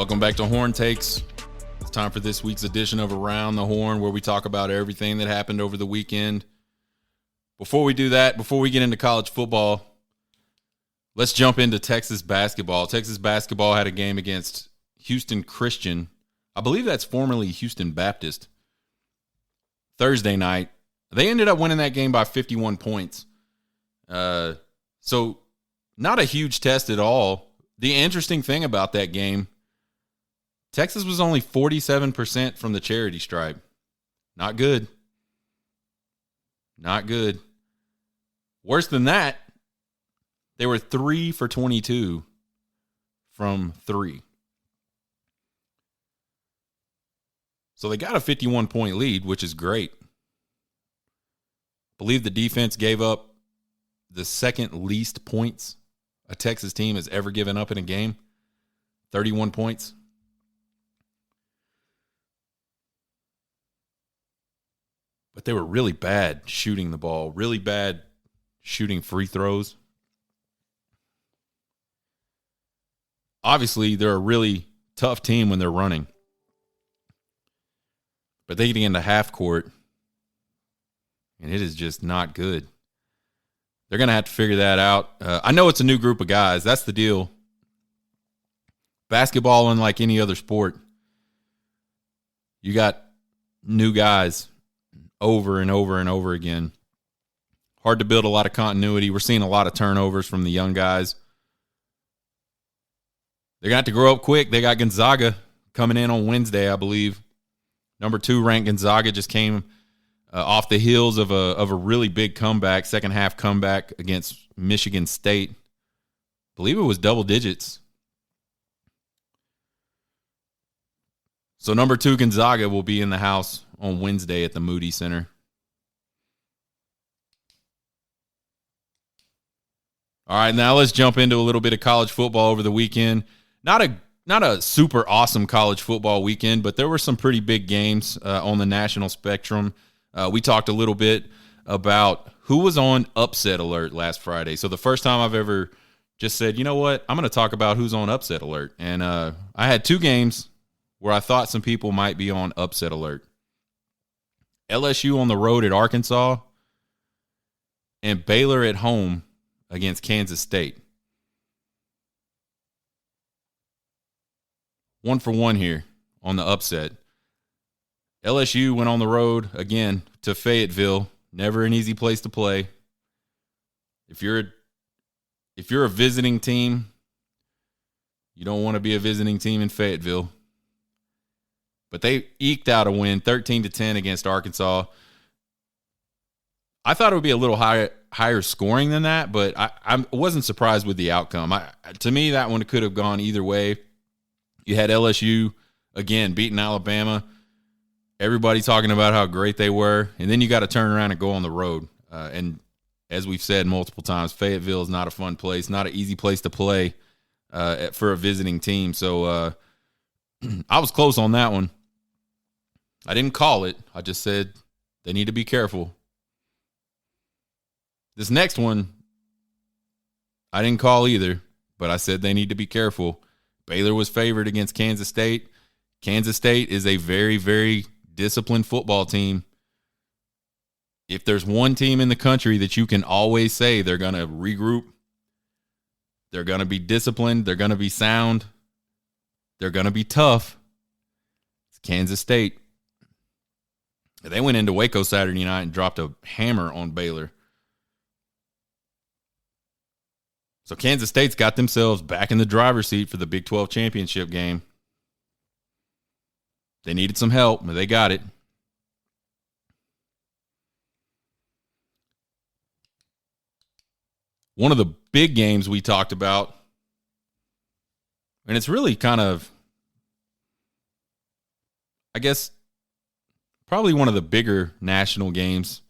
Welcome back to Horn Takes. It's time for this week's edition of Around the Horn, where we talk about everything that happened over the weekend. Before we do that, before we get into college football, let's jump into Texas basketball. Texas basketball had a game against Houston Christian. I believe that's formerly Houston Baptist. Thursday night. They ended up winning that game by 51 points. So not a huge test at all. The interesting thing about that game, Texas was only 47% from the charity stripe. Not good. Not good. Worse than that, they were 3 for 22 from 3. So they got a 51-point lead, which is great. I believe the defense gave up the second least points a Texas team has ever given up in a game. 31 points. But they were really bad shooting the ball, really bad shooting free throws. Obviously, they're a really tough team when they're running. But they get into half court, and it is just not good. They're going to have to figure that out. I know it's a new group of guys. That's the deal. Basketball, unlike any other sport, you got new guys over and over and over again. Hard to build a lot of continuity. We're seeing a lot of turnovers from the young guys. They're going to have to grow up quick. They got Gonzaga coming in on Wednesday, I believe. Number 2 ranked Gonzaga just came off the heels of a really big comeback, second half comeback against Michigan State. I believe it was double digits. So number 2 Gonzaga will be in the house on Wednesday at the Moody Center. All right, now let's jump into a little bit of college football over the weekend. Not a super awesome college football weekend, but there were some pretty big games on the national spectrum. We talked a little bit about who was on upset alert last Friday. So the first time I've ever just said, you know what, I'm going to talk about who's on upset alert. And I had 2 games where I thought some people might be on upset alert. LSU on the road at Arkansas and Baylor at home against Kansas State. 1 for 1 here on the upset. LSU went on the road again to Fayetteville. Never an easy place to play. If you're a visiting team, you don't want to be a visiting team in Fayetteville. But they eked out a win, 13-10 against Arkansas. I thought it would be a little higher scoring than that, but I wasn't surprised with the outcome. To me, that one could have gone either way. You had LSU, again, beating Alabama. Everybody talking about how great they were. And then you got to turn around and go on the road. And as we've said multiple times, Fayetteville is not a fun place, not an easy place to play for a visiting team. So I was close on that one. I didn't call it. I just said they need to be careful. This next one, I didn't call either, but I said they need to be careful. Baylor was favored against Kansas State. Kansas State is a very, very disciplined football team. If there's one team in the country that you can always say they're going to regroup, they're going to be disciplined, they're going to be sound, they're going to be tough, it's Kansas State. They went into Waco Saturday night and dropped a hammer on Baylor. So Kansas State's got themselves back in the driver's seat for the Big 12 championship game. They needed some help, but they got it. One of the big games we talked about, and it's really kind of, I guess, probably one of the bigger national games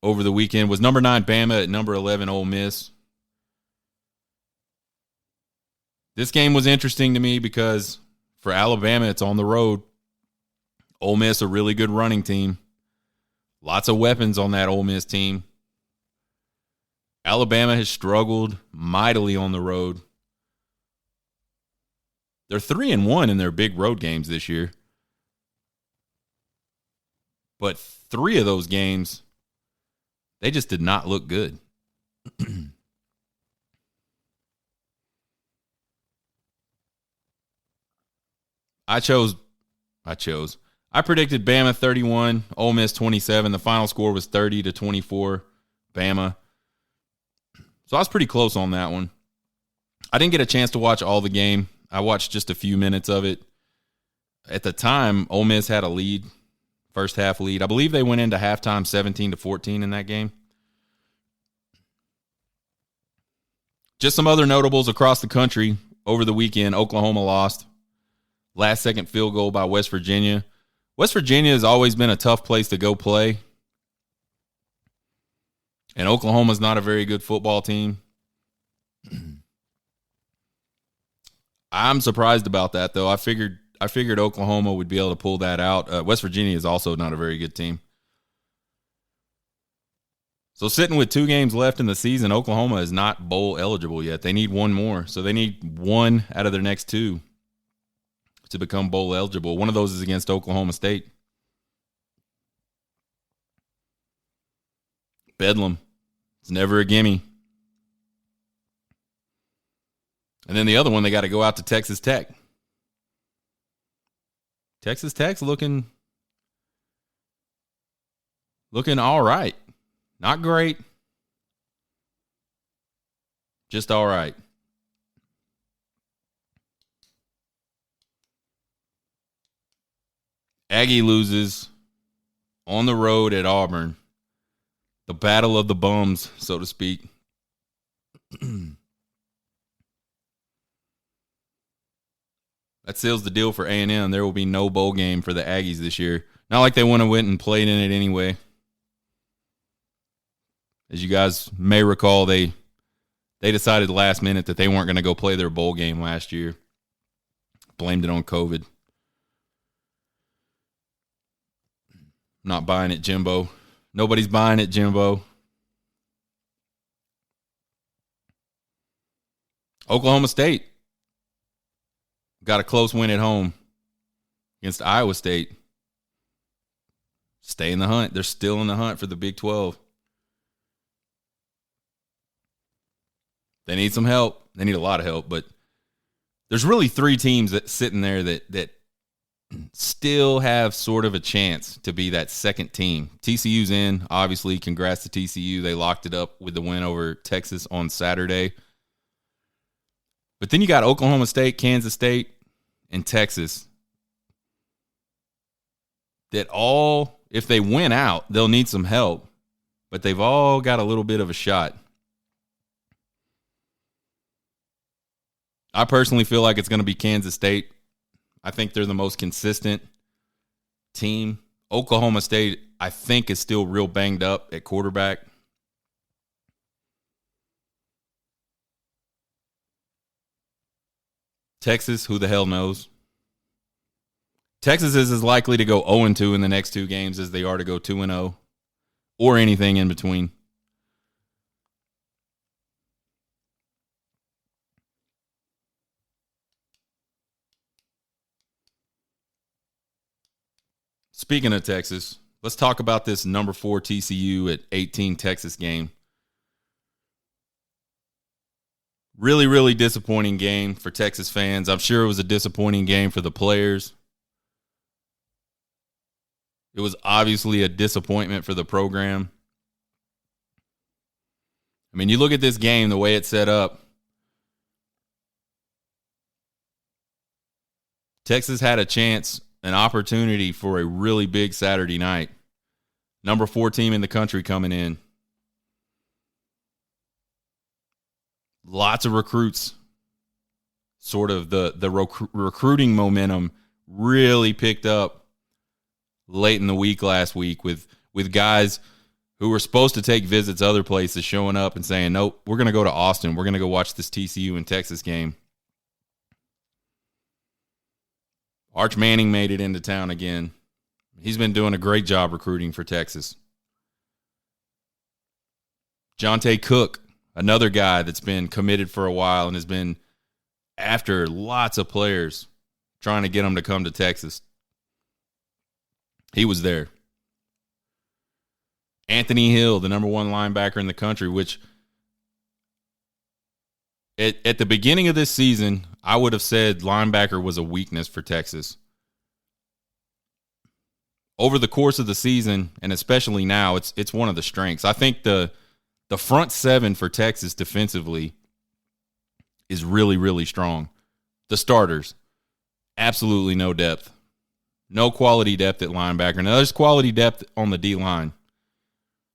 over the weekend, was number 9 Bama at number 11 Ole Miss. This game was interesting to me because for Alabama, it's on the road. Ole Miss, a really good running team. Lots of weapons on that Ole Miss team. Alabama has struggled mightily on the road. They're 3-1 in their big road games this year. But 3 of those games, they just did not look good. I predicted Bama 31, Ole Miss 27. The final score was 30-24, Bama. So I was pretty close on that one. I didn't get a chance to watch all the game. I watched just a few minutes of it. At the time, Ole Miss had a lead, first half lead. I believe they went into halftime 17-14 in that game. Just some other notables across the country over the weekend. Oklahoma lost. Last second field goal by West Virginia. West Virginia has always been a tough place to go play. And Oklahoma's not a very good football team. I'm surprised about that, though. I figured Oklahoma would be able to pull that out. West Virginia is also not a very good team. So sitting with 2 games left in the season, Oklahoma is not bowl eligible yet. They need one more. So they need 1 out of their next 2 to become bowl eligible. One of those is against Oklahoma State. Bedlam. It's never a gimme. And then the other one, they got to go out to Texas Tech. Texas Tech's looking all right. Not great. Just all right. Aggie loses on the road at Auburn. The battle of the bums, so to speak. That seals the deal for A&M. There will be no bowl game for the Aggies this year. Not like they went and played in it anyway. As you guys may recall, they decided last minute that they weren't going to go play their bowl game last year. Blamed it on COVID. Not buying it, Jimbo. Nobody's buying it, Jimbo. Oklahoma State got a close win at home against Iowa State. Stay in the hunt. They're still in the hunt for the Big 12. They need some help. They need a lot of help, but there's really 3 teams that sitting there that still have sort of a chance to be that second team. TCU's in, obviously. Congrats to TCU. They locked it up with the win over Texas on Saturday. But then you got Oklahoma State, Kansas State, and Texas that all, if they win out, they'll need some help. But they've all got a little bit of a shot. I personally feel like it's going to be Kansas State. I think they're the most consistent team. Oklahoma State, I think, is still real banged up at quarterback. Texas, who the hell knows? Texas is as likely to go 0-2 in the next 2 games as they are to go 2-0 or anything in between. Speaking of Texas, let's talk about this number 4 TCU at 18 Texas game. Really, really disappointing game for Texas fans. I'm sure it was a disappointing game for the players. It was obviously a disappointment for the program. I mean, you look at this game, the way it's set up. Texas had a chance, an opportunity for a really big Saturday night. Number 4 team in the country coming in. Lots of recruits. Sort of the recruiting momentum really picked up late in the week last week with guys who were supposed to take visits other places showing up and saying, nope, we're going to go to Austin. We're going to go watch this TCU and Texas game. Arch Manning made it into town again. He's been doing a great job recruiting for Texas. Jonte Cook, another guy that's been committed for a while and has been after lots of players. trying to get him to come to Texas. He was there. Anthony Hill, the number one linebacker in the country, which at the beginning of this season, I would have said linebacker was a weakness for Texas. Over the course of the season, and especially now, it's one of the strengths. I think the front seven for Texas defensively is really, really strong. The starters, absolutely no depth. No quality depth at linebacker. Now, there's quality depth on the D-line,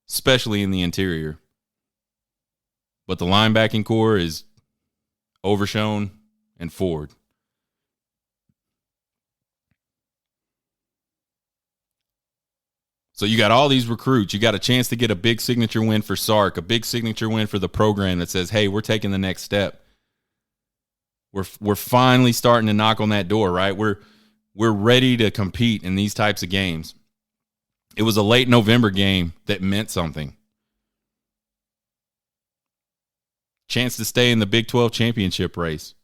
especially in the interior. But the linebacking core is Overshown and Ford. So you got all these recruits. You got a chance to get a big signature win for Sark, a big signature win for the program that says, hey, we're taking the next step. We're finally starting to knock on that door, right? We're ready to compete in these types of games. It was a late November game that meant something. Chance to stay in the Big 12 championship race.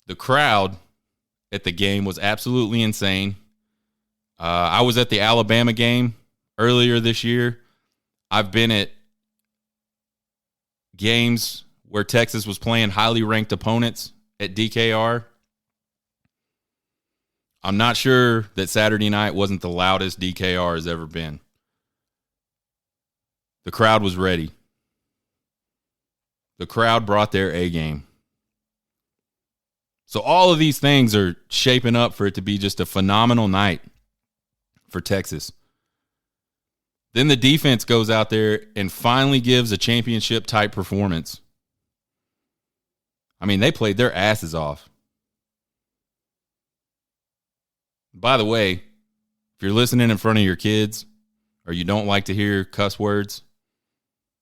The crowd at the game was absolutely insane. I was at the Alabama game earlier this year. I've been at games where Texas was playing highly ranked opponents at DKR. I'm not sure that Saturday night wasn't the loudest DKR has ever been. The crowd was ready. The crowd brought their A game. So all of these things are shaping up for it to be just a phenomenal night for Texas. Then the defense goes out there and finally gives a championship-type performance. I mean, they played their asses off. By the way, if you're listening in front of your kids or you don't like to hear cuss words,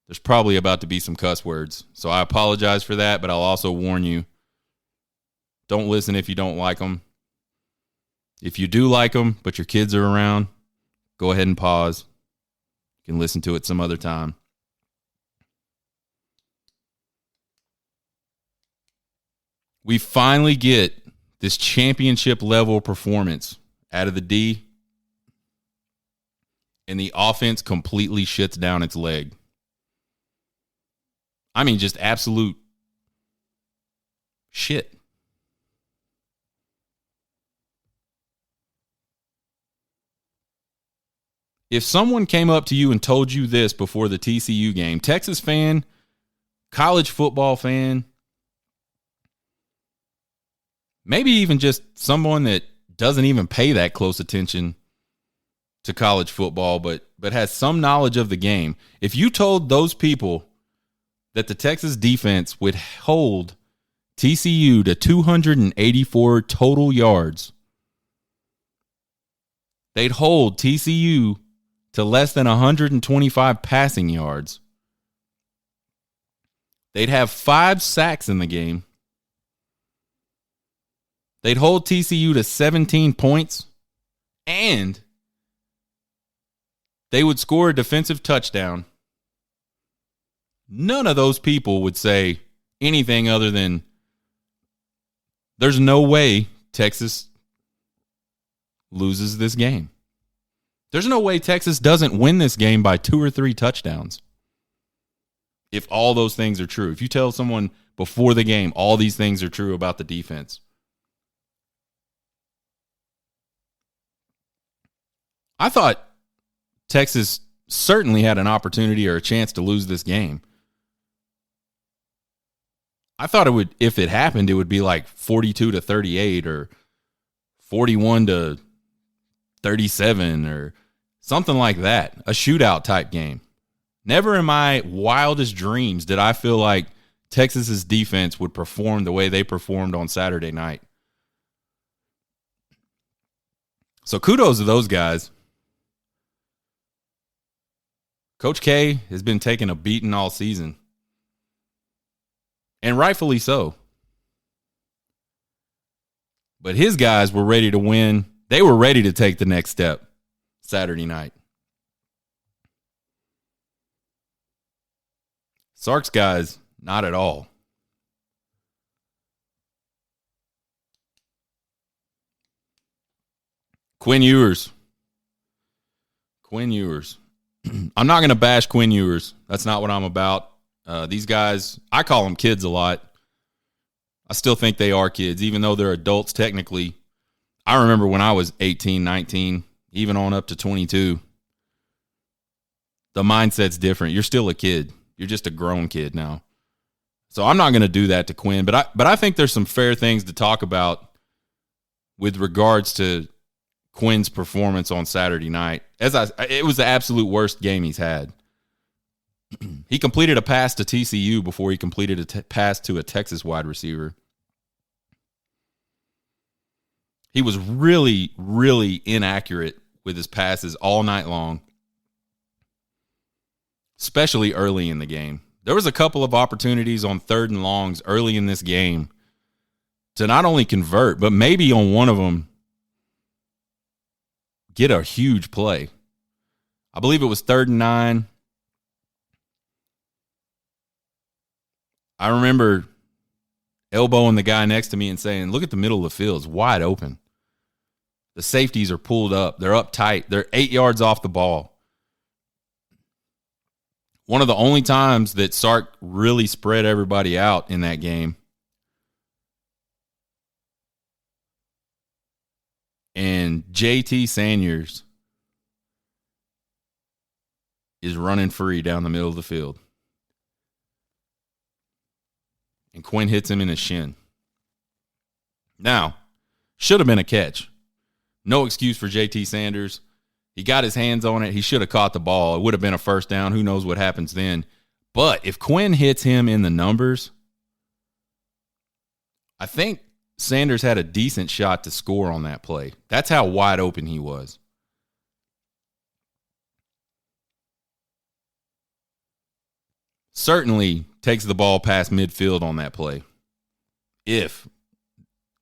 there's probably about to be some cuss words. So I apologize for that, but I'll also warn you, don't listen if you don't like them. If you do like them, but your kids are around, go ahead and pause. You can listen to it some other time. We finally get this championship level performance out of the D, and the offense completely shits down its leg. I mean, just absolute shit. If someone came up to you and told you this before the TCU game, Texas fan, college football fan, maybe even just someone that doesn't even pay that close attention to college football, but has some knowledge of the game. If you told those people that the Texas defense would hold TCU to 284 total yards, they'd hold TCU to less than 125 passing yards, they'd have 5 sacks in the game, they'd hold TCU to 17 points, and they would score a defensive touchdown, none of those people would say anything other than there's no way Texas loses this game. There's no way Texas doesn't win this game by 2 or 3 touchdowns. If all those things are true. If you tell someone before the game all these things are true about the defense. I thought Texas certainly had an opportunity or a chance to lose this game. I thought it would, if it happened, it would be like 42-38 or 41-37 or something like that. A shootout type game. Never in my wildest dreams did I feel like Texas's defense would perform the way they performed on Saturday night. So kudos to those guys. Coach K has been taking a beating all season. And rightfully so. But his guys were ready to win. They were ready to take the next step Saturday night. Sark's guys, not at all. Quinn Ewers. I'm not going to bash Quinn Ewers. That's not what I'm about. These guys, I call them kids a lot. I still think they are kids, even though they're adults technically. I remember when I was 18, 19, even on up to 22. The mindset's different. You're still a kid. You're just a grown kid now. So I'm not going to do that to Quinn, but I think there's some fair things to talk about with regards to Quinn's performance on Saturday night. It was the absolute worst game he's had. He completed a pass to TCU before he completed a pass to a Texas wide receiver. He was really, really inaccurate with his passes all night long, especially early in the game. There was a couple of opportunities on 3rd and longs early in this game to not only convert, but maybe on one of them get a huge play. I believe it was 3rd and 9. I remember elbowing the guy next to me and saying, look at the middle of the field. It's wide open. The safeties are pulled up. They're up tight. They're 8 yards off the ball. One of the only times that Sark really spread everybody out in that game. And JT Sanders is running free down the middle of the field. And Quinn hits him in the shin. Now, should have been a catch. No excuse for JT Sanders. He got his hands on it. He should have caught the ball. It would have been a first down. Who knows what happens then. But if Quinn hits him in the numbers, I think Sanders had a decent shot to score on that play. That's how wide open he was. Certainly takes the ball past midfield on that play if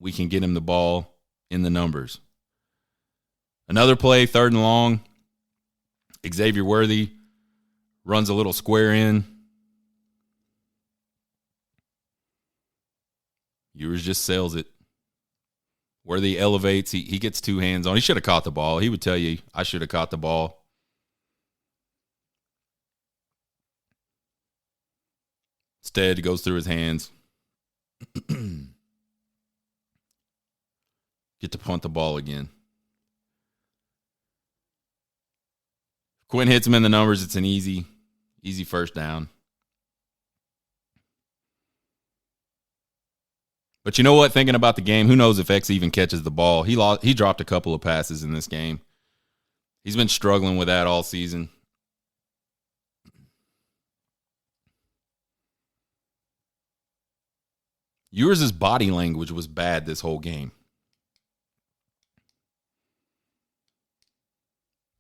we can get him the ball in the numbers. Another play, 3rd and long. Xavier Worthy runs a little square in. Ewers just sails it. Worthy elevates. He gets 2 hands on. He should have caught the ball. He would tell you, I should have caught the ball. Instead, it goes through his hands. Get to punt the ball again. Quinn hits him in the numbers. It's an easy first down. But you know what? Thinking about the game, who knows if X even catches the ball. He dropped a couple of passes in this game. He's been struggling with that all season. Ewers' body language was bad this whole game.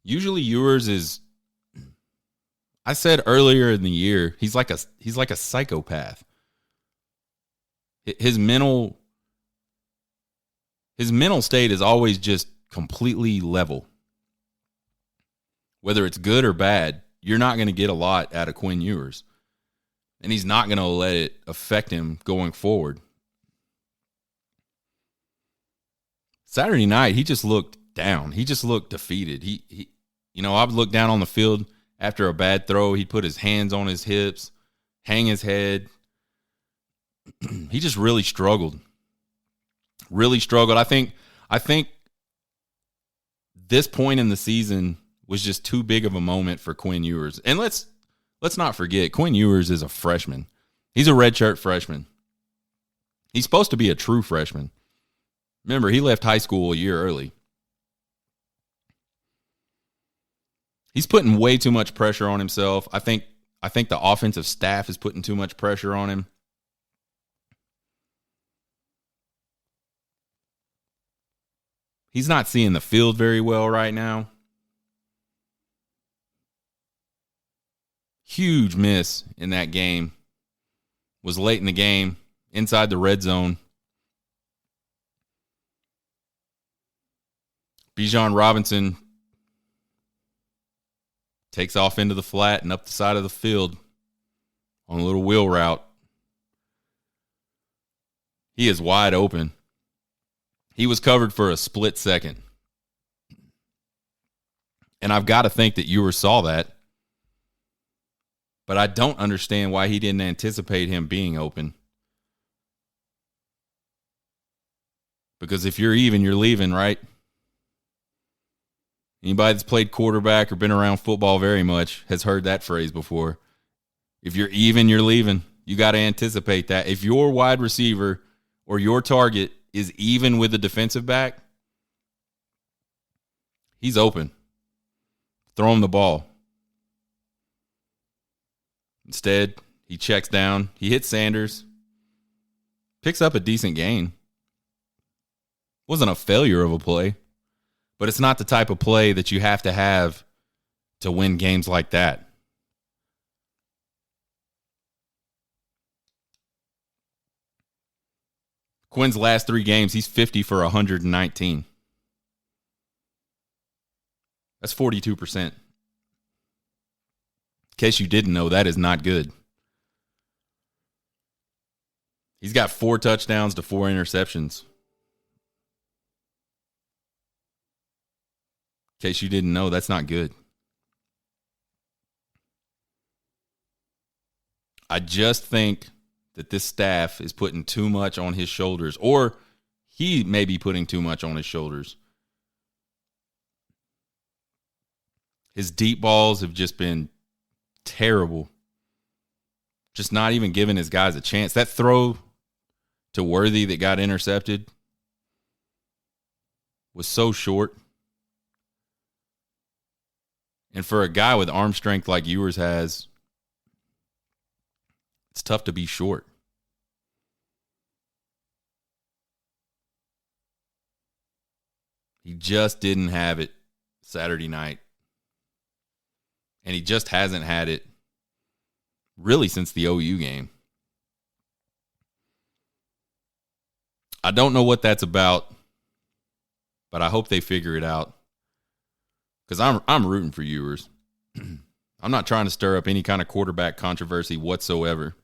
Usually Ewers is, I said earlier in the year, he's like a psychopath. His mental state is always just completely level. Whether it's good or bad, you're not going to get a lot out of Quinn Ewers. And he's not going to let it affect him going forward. Saturday night, he just looked down. He just looked defeated. He I would look down on the field after a bad throw. He'd put his hands on his hips, hang his head. He just really struggled. Really struggled. I think this point in the season was just too big of a moment for Quinn Ewers. And let's not forget, Quinn Ewers is a freshman. He's a redshirt freshman. He's supposed to be a true freshman. Remember, he left high school a year early. He's putting way too much pressure on himself. I think the offensive staff is putting too much pressure on him. He's not seeing the field very well right now. Huge miss in that game. Was late in the game, inside the red zone. Bijan Robinson takes off into the flat and up the side of the field. on a little wheel route. He is wide open. He was covered for a split second. And I've got to think that Ewers saw that. But I don't understand why he didn't anticipate him being open. Because if you're even, you're leaving, right? Anybody that's played quarterback or been around football very much has heard that phrase before. If you're even, you're leaving. You got to anticipate that. If your wide receiver or your target is even with the defensive back, he's open. Throw him the ball. Instead, he checks down. He hits Sanders. Picks up a decent gain. Wasn't a failure of a play, but it's not the type of play that you have to win games like that. Quinn's last 3 games, he's 50 for 119. That's 42%. In case you didn't know, that is not good. He's got 4 touchdowns to 4 interceptions. In case you didn't know, that's not good. I just think that this staff is putting too much on his shoulders, or he may be putting too much on his shoulders. His deep balls have just been terrible. Just not even giving his guys a chance. That throw to Worthy that got intercepted was so short. And for a guy with arm strength like Ewers has, it's tough to be short. He just didn't have it Saturday night. And he just hasn't had it really since the OU game. I don't know what that's about, but I hope they figure it out. Because I'm rooting for Ewers. I'm not trying to stir up any kind of quarterback controversy whatsoever.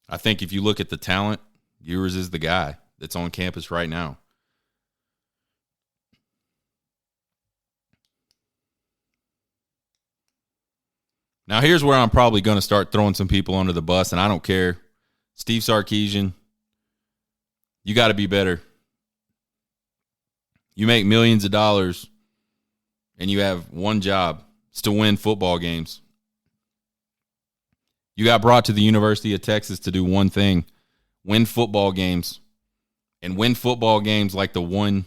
I think if you look at the talent, Ewers is the guy that's on campus right now. Now, here's where I'm probably going to start throwing some people under the bus, and I don't care. Steve Sarkisian, you got to be better. You make millions of dollars, and you have one job. It's to win football games. You got brought to the University of Texas to do one thing, win football games, and win football games like the one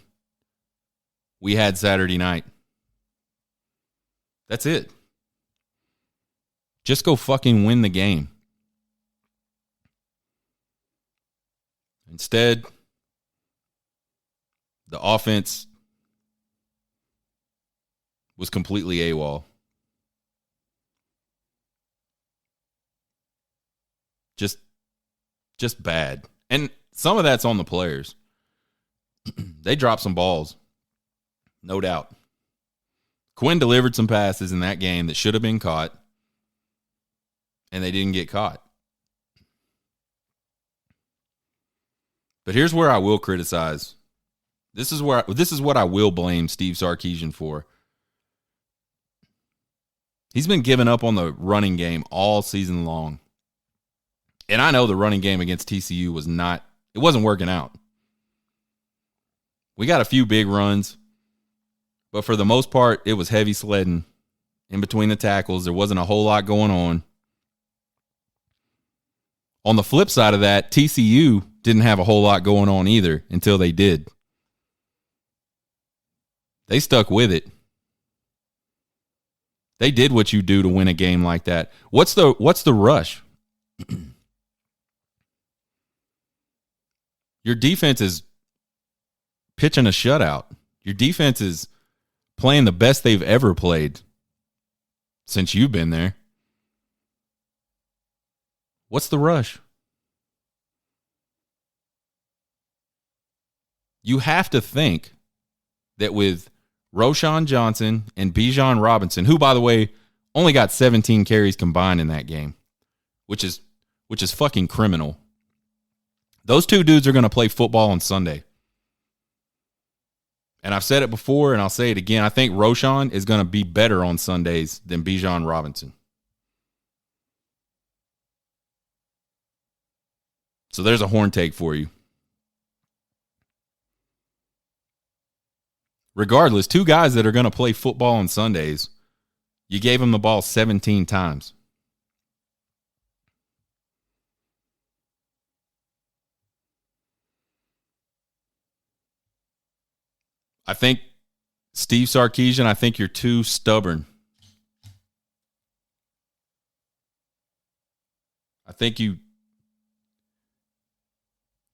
we had Saturday night. That's it. Just go fucking win the game. Instead, the offense was completely AWOL. Just bad. And some of that's on the players. They dropped some balls. No doubt. Quinn delivered some passes in that game that should have been caught, and they didn't get caught. But here's where I will criticize. This is what I will blame Steve Sarkisian for. He's been giving up on the running game all season long. And I know the running game against TCU wasn't working out. We got a few big runs, but for the most part, it was heavy sledding in between the tackles. There wasn't a whole lot going on. On the flip side of that, TCU didn't have a whole lot going on either until they did. They stuck with it. They did what you do to win a game like that. What's the rush? Your defense is pitching a shutout. Your defense is playing the best they've ever played since you've been there. What's the rush? You have to think that with Roschon Johnson and Bijan Robinson, who, by the way, only got 17 carries combined in that game, which is fucking criminal. Those two dudes are going to play football on Sunday. And I've said it before, and I'll say it again. I think Roschon is going to be better on Sundays than Bijan Robinson. So there's a horn take for you. Regardless, two guys that are going to play football on Sundays, you gave them the ball 17 times. I think, Steve Sarkisian, I think you're too stubborn. I think you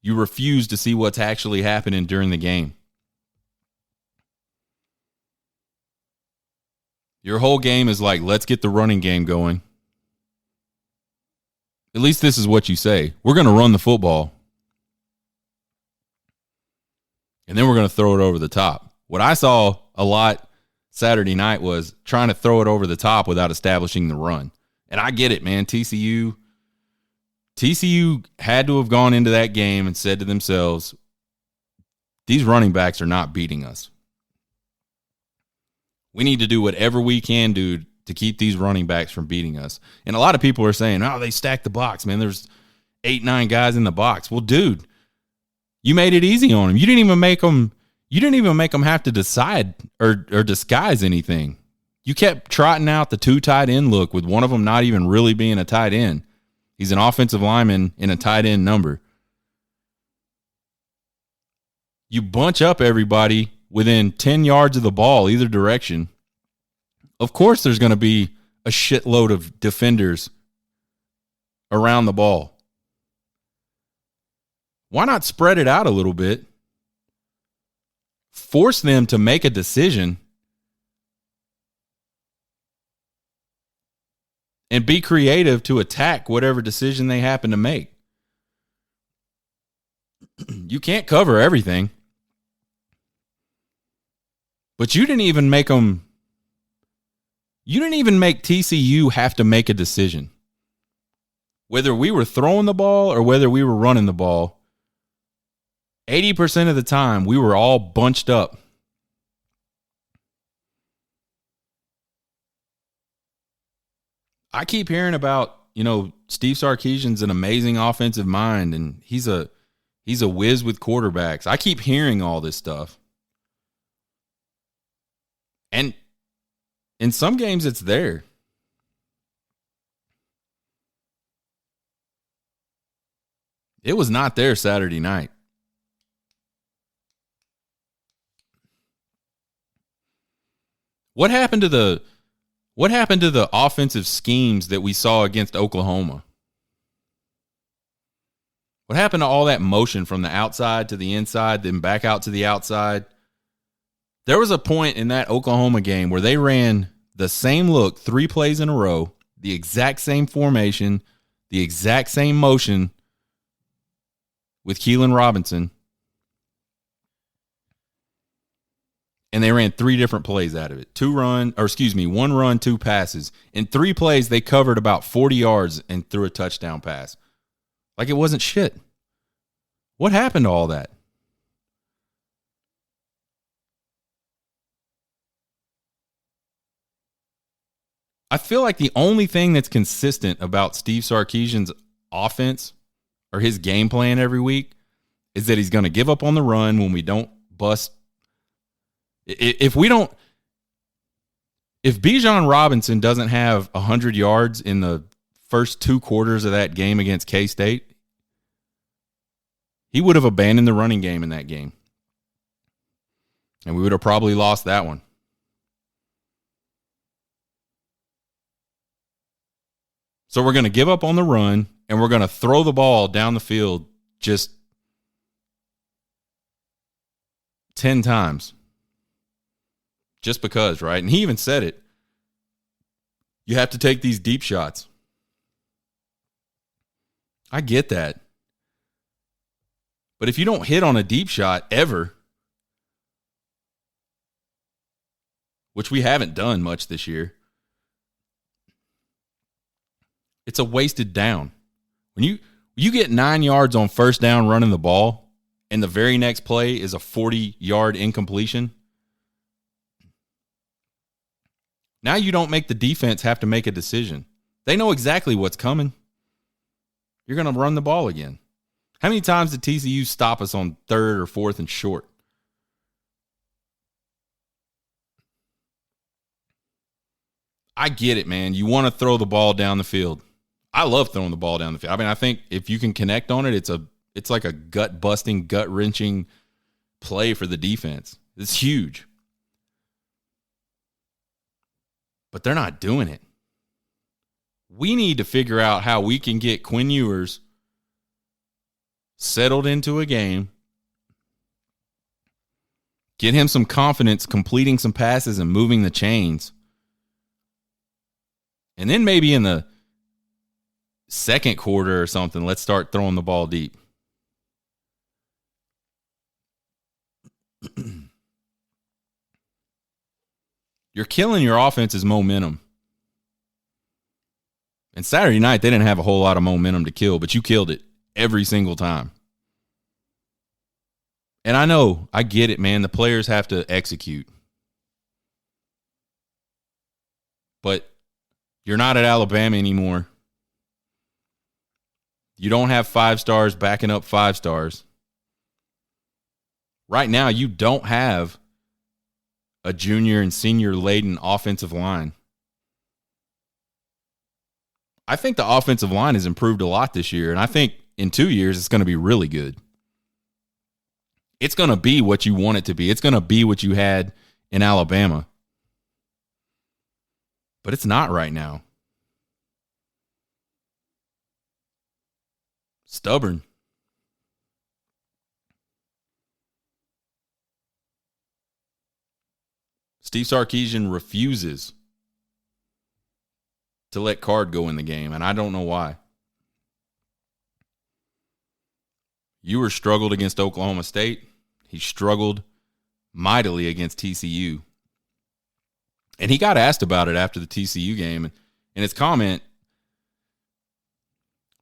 refuse to see what's actually happening during the game. Your whole game is like, let's get the running game going. At least this is what you say. We're going to run the football. And then we're going to throw it over the top. What I saw a lot Saturday night was trying to throw it over the top without establishing the run. And I get it, man. TCU had to have gone into that game and said to themselves, these running backs are not beating us. We need to do whatever we can do to keep these running backs from beating us. And a lot of people are saying, oh, they stacked the box, man. There's 8-9 guys in the box. Well, dude, you made it easy on them. You didn't even make them have to decide or disguise anything. You kept trotting out the two tight end look with one of them not even really being a tight end. He's an offensive lineman in a tight end number. You bunch up everybody within 10 yards of the ball, either direction. Of course there's going to be a shitload of defenders around the ball. Why not spread it out a little bit? Force them to make a decision and be creative to attack whatever decision they happen to make. You can't cover everything. But you didn't even make TCU have to make a decision. Whether we were throwing the ball or whether we were running the ball, 80% of the time we were all bunched up. I keep hearing about, Steve Sarkisian's an amazing offensive mind and he's a whiz with quarterbacks. I keep hearing all this stuff. And in some games, it's there. It was not there Saturday night. What happened to the offensive schemes that we saw against Oklahoma? What happened to all that motion from the outside to the inside, then back out to the outside? There was a point in that Oklahoma game where they ran the same look 3 plays in a row, the exact same formation, the exact same motion with Keelan Robinson. And they ran 3 different plays out of it. 1 run, 2 passes. In 3 plays, they covered about 40 yards and threw a touchdown pass. Like it wasn't shit. What happened to all that? I feel like the only thing that's consistent about Steve Sarkisian's offense or his game plan every week is that he's going to give up on the run when we don't bust. If Bijan Robinson doesn't have 100 yards in the first 2 quarters of that game against K-State, he would have abandoned the running game in that game. And we would have probably lost that one. So we're going to give up on the run, and we're going to throw the ball down the field just 10 times. Just because, right? And he even said it. You have to take these deep shots. I get that. But if you don't hit on a deep shot ever, which we haven't done much this year, It's a wasted down. When you get 9 yards on first down running the ball, and the very next play is a 40-yard incompletion, now you don't make the defense have to make a decision. They know exactly what's coming. You're going to run the ball again. How many times did TCU stop us on 3rd or 4th and short? I get it, man. You want to throw the ball down the field. I love throwing the ball down the field. I mean, I think if you can connect on it, it's like a gut-busting, gut-wrenching play for the defense. It's huge. But they're not doing it. We need to figure out how we can get Quinn Ewers settled into a game, get him some confidence completing some passes and moving the chains. And then maybe in the second quarter or something, let's start throwing the ball deep. You're killing your offense's momentum. And Saturday night, they didn't have a whole lot of momentum to kill, but you killed it every single time. And I know, I get it, man. The players have to execute. But you're not at Alabama anymore. You don't have 5 stars backing up 5 stars. Right now, you don't have a junior and senior laden offensive line. I think the offensive line has improved a lot this year, and I think in 2 years it's going to be really good. It's going to be what you want it to be. It's going to be what you had in Alabama. But it's not right now. Stubborn. Steve Sarkisian refuses to let Card go in the game, and I don't know why. Ewers struggled against Oklahoma State. He struggled mightily against TCU. And he got asked about it after the TCU game, and his comment,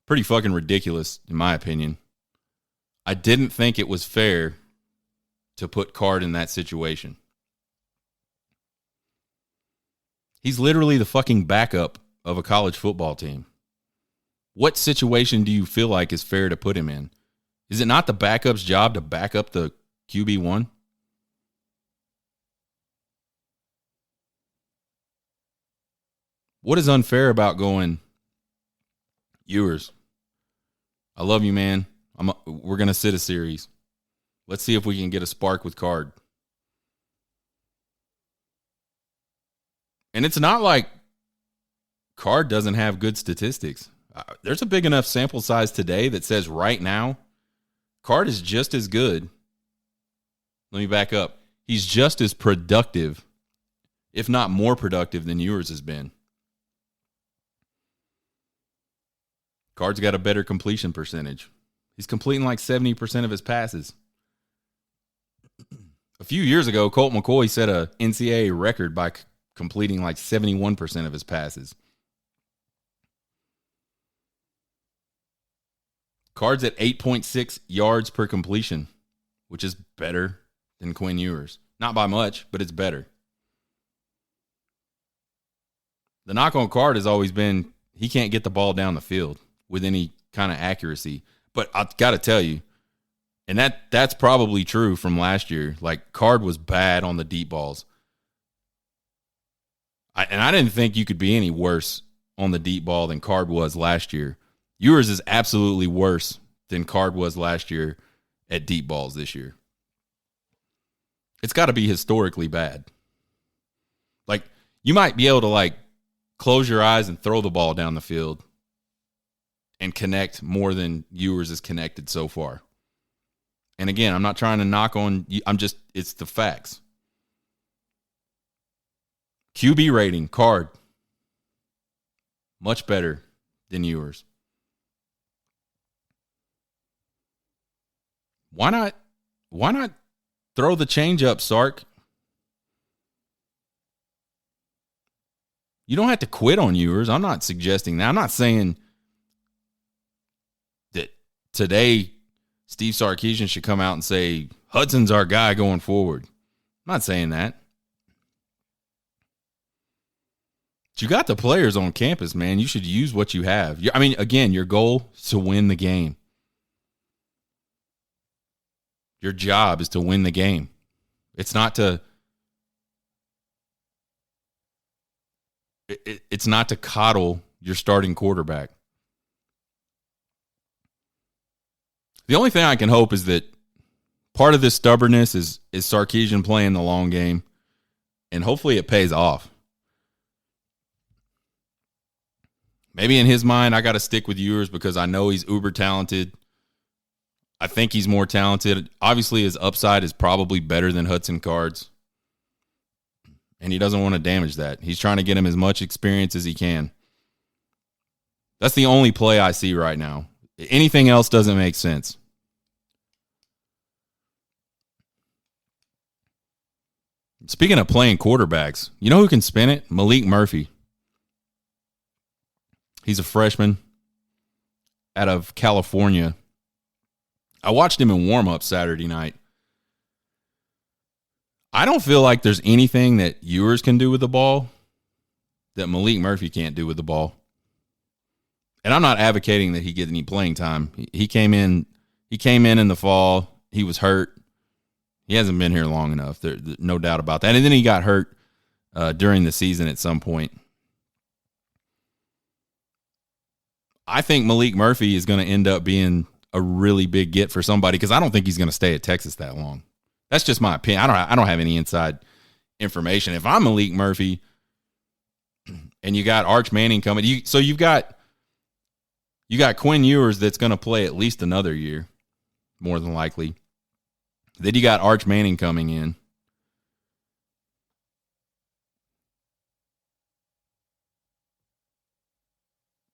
pretty fucking ridiculous in my opinion. I didn't think it was fair to put Card in that situation. He's literally the fucking backup of a college football team. What situation do you feel like is fair to put him in? Is it not the backup's job to back up the QB1? What is unfair about going, Ewers, I love you, man. We're going to sit a series. Let's see if we can get a spark with Card. And it's not like Card doesn't have good statistics. There's a big enough sample size today that says right now, Card is just as good. Let me back up. He's just as productive, if not more productive than Ewers has been. Card's got a better completion percentage. He's completing like 70% of his passes. A few years ago, Colt McCoy set a NCAA record by completing like 71% of his passes. Card's at 8.6 yards per completion, which is better than Quinn Ewers. Not by much, but it's better. The knock on Card has always been he can't get the ball down the field with any kind of accuracy. But I've got to tell you, and that's probably true from last year. Like, Card was bad on the deep balls. I didn't think you could be any worse on the deep ball than Card was last year. Ewers is absolutely worse than Card was last year at deep balls this year. It's got to be historically bad. Like, you might be able to, like, close your eyes and throw the ball down the field and connect more than Ewers has connected so far. And again, I'm not trying to knock on – it's the facts. QB rating, Card, much better than Ewers. Why not throw the change up, Sark? You don't have to quit on Ewers. I'm not suggesting that. I'm not saying today Steve Sarkisian should come out and say, Hudson's our guy going forward. I'm not saying that. But you got the players on campus, man. You should use what you have. I mean, again, your goal is to win the game. Your job is to win the game. It's not to it's not to coddle your starting quarterback. The only thing I can hope is that part of this stubbornness is Sarkisian playing the long game, and hopefully it pays off. Maybe in his mind, I got to stick with Ewers because I know he's uber talented. I think he's more talented. Obviously, his upside is probably better than Hudson Card's, and he doesn't want to damage that. He's trying to get him as much experience as he can. That's the only play I see right now. Anything else doesn't make sense. Speaking of playing quarterbacks, you know who can spin it? Malik Murphy. He's a freshman out of California. I watched him in warm-up Saturday night. I don't feel like there's anything that Ewers can do with the ball that Malik Murphy can't do with the ball. And I'm not advocating that he get any playing time. He came in the fall. He was hurt. He hasn't been here long enough. There's no doubt about that. And then he got hurt during the season at some point. I think Malik Murphy is going to end up being a really big get for somebody because I don't think he's going to stay at Texas that long. That's just my opinion. I don't have any inside information. If I'm Malik Murphy and you got Arch Manning coming, you've got Quinn Ewers that's going to play at least another year, more than likely. Then you got Arch Manning coming in.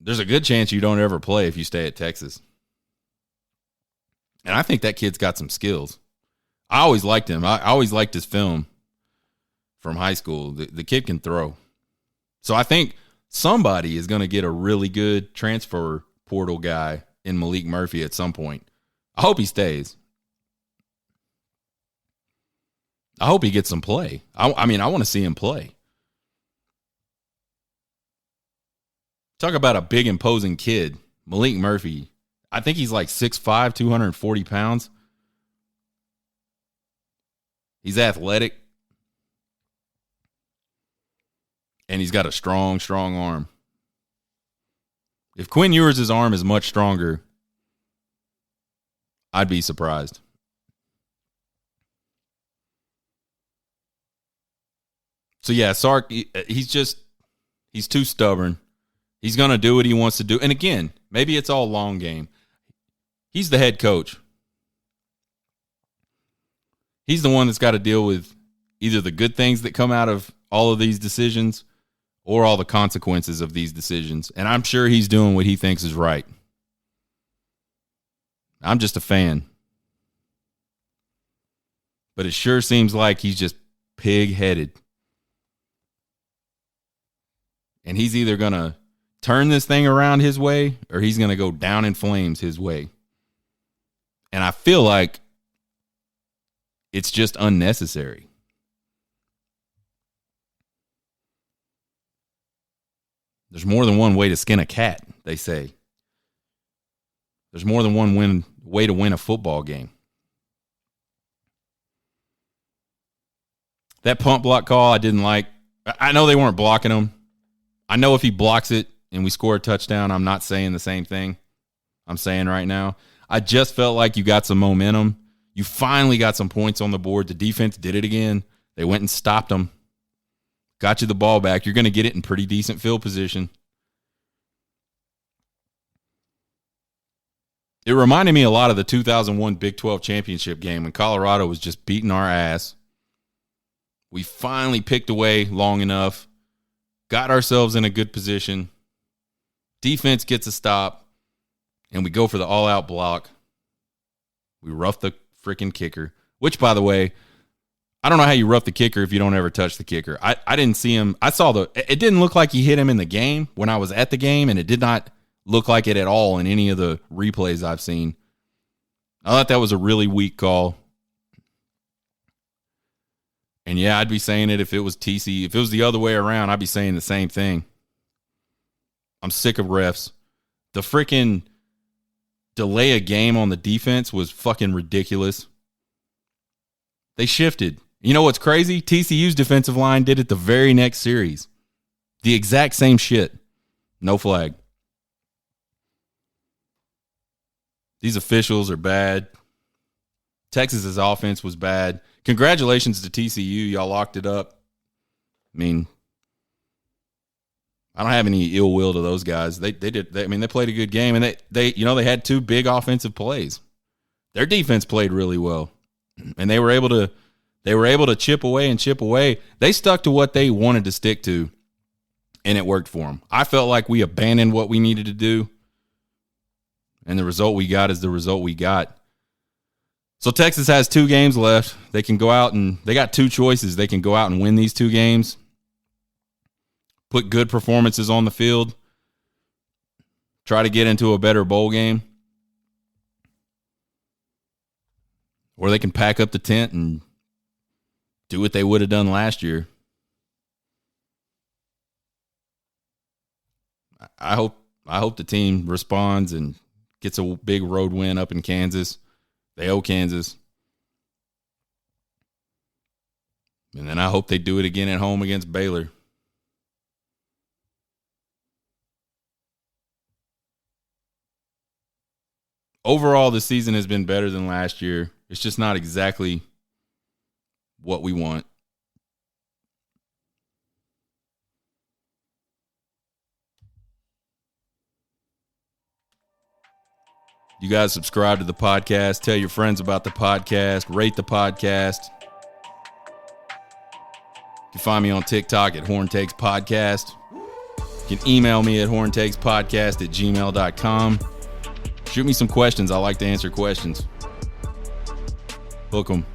There's a good chance you don't ever play if you stay at Texas. And I think that kid's got some skills. I always liked him. I always liked his film from high school. The kid can throw. So I think somebody is going to get a really good transfer portal guy in Malik Murphy at some point. I hope he stays. I hope he gets some play. I mean, I want to see him play. Talk about a big, imposing kid. Malik Murphy. I think he's like 6'5", 240 pounds. He's athletic. And he's got a strong, strong arm. If Quinn Ewers' arm is much stronger, I'd be surprised. So, yeah, Sark, he's too stubborn. He's going to do what he wants to do. And, again, maybe it's all long game. He's the head coach. He's the one that's got to deal with either the good things that come out of all of these decisions or all the consequences of these decisions. And I'm sure he's doing what he thinks is right. I'm just a fan. But it sure seems like he's just pig-headed. And he's either going to turn this thing around his way or he's going to go down in flames his way. And I feel like it's just unnecessary. There's more than one way to skin a cat, they say. There's more than one way to win a football game. That punt block call I didn't like. I know they weren't blocking him. I know if he blocks it and we score a touchdown, I'm not saying the same thing I'm saying right now. I just felt like you got some momentum. You finally got some points on the board. The defense did it again. They went and stopped them. Got you the ball back. You're going to get it in pretty decent field position. It reminded me a lot of the 2001 Big 12 championship game when Colorado was just beating our ass. We finally picked away long enough. Got ourselves in a good position. Defense gets a stop, and we go for the all-out block. We rough the freaking kicker, which, by the way, I don't know how you rough the kicker if you don't ever touch the kicker. I didn't see him. It didn't look like he hit him in the game when I was at the game, and it did not look like it at all in any of the replays I've seen. I thought that was a really weak call. And yeah, I'd be saying it if it was TCU. If it was the other way around, I'd be saying the same thing. I'm sick of refs. The freaking delay a game on the defense was fucking ridiculous. They shifted. You know what's crazy? TCU's defensive line did it the very next series. The exact same shit. No flag. These officials are bad. Texas's offense was bad. Congratulations to TCU. Y'all locked it up. I mean, I don't have any ill will to those guys. They played a good game, and they had two big offensive plays. Their defense played really well, and they were able to chip away. They stuck to what they wanted to stick to, and it worked for them. I felt like we abandoned what we needed to do, and the result we got is the result we got. So Texas has 2 games left. They can go out and they got 2 choices. They can go out and win these 2 games, put good performances on the field, try to get into a better bowl game, or they can pack up the tent and do what they would have done last year. I hope the team responds and gets a big road win up in Kansas. They owe Kansas. And then I hope they do it again at home against Baylor. Overall, the season has been better than last year. It's just not exactly what we want. You guys subscribe to the podcast. Tell your friends about the podcast. Rate the podcast. You can find me on TikTok at Horn Takes Podcast. You can email me at horntakespodcast@gmail.com. Shoot me some questions. I like to answer questions. Hook 'em.